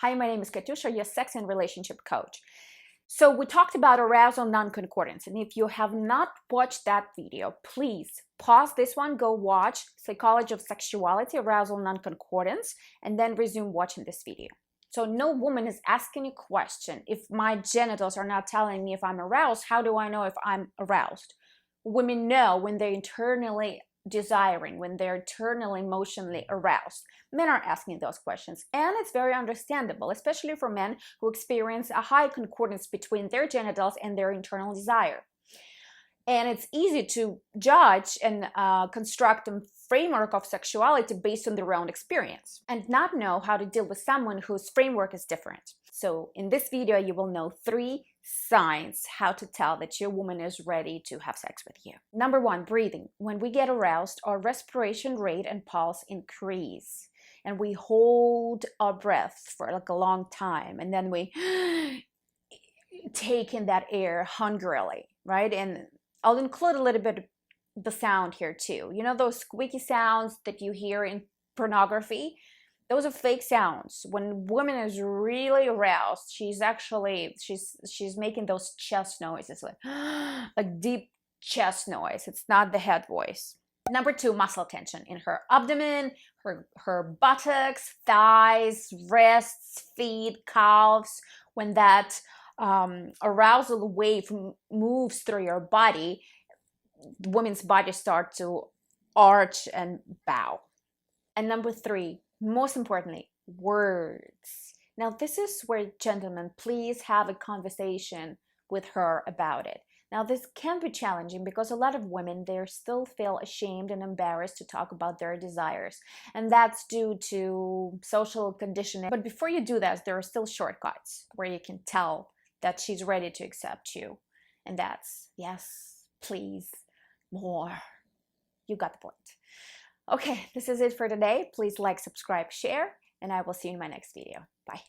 Hi, my name is Katusha, your sex and relationship coach. So we talked about arousal non-concordance, and if you have not watched that video, please pause this one, go watch Psychology of Sexuality, Arousal Non-Concordance, and then resume watching this video. So no woman is asking a question. If my genitals are not telling me if I'm aroused, how do I know if I'm aroused? Women know when they're internally desiring, when they're internally emotionally aroused. Men are asking those questions, and it's very understandable, especially for men who experience a high concordance between their genitals and their internal desire. And it's easy to judge and construct a framework of sexuality based on their own experience and not know how to deal with someone whose framework is different. So in this video, you will know 3 signs how to tell that your woman is ready to have sex with you. Number 1, breathing. When we get aroused, our respiration rate and pulse increase. And we hold our breath for like a long time. And then we take in that air hungrily, right? And I'll include a little bit of the sound here too. You know those squeaky sounds that you hear in pornography? Those are fake sounds. When woman is really aroused, she's making those chest noises, like deep chest noise. It's not the head voice. Number 2, muscle tension in her abdomen, her buttocks, thighs, wrists, feet, calves. When that arousal wave moves through your body, the woman's body starts to arch and bow. And number 3, most importantly, words. Now this is where, gentlemen, please have a conversation with her about it. Now this can be challenging because a lot of women, they still feel ashamed and embarrassed to talk about their desires, and that's due to social conditioning. But before you do that, there are still shortcuts where you can tell that she's ready to accept you, and that's yes, please, more. You got the point. Okay, this is it for today. Please like, subscribe, share, and I will see you in my next video. Bye.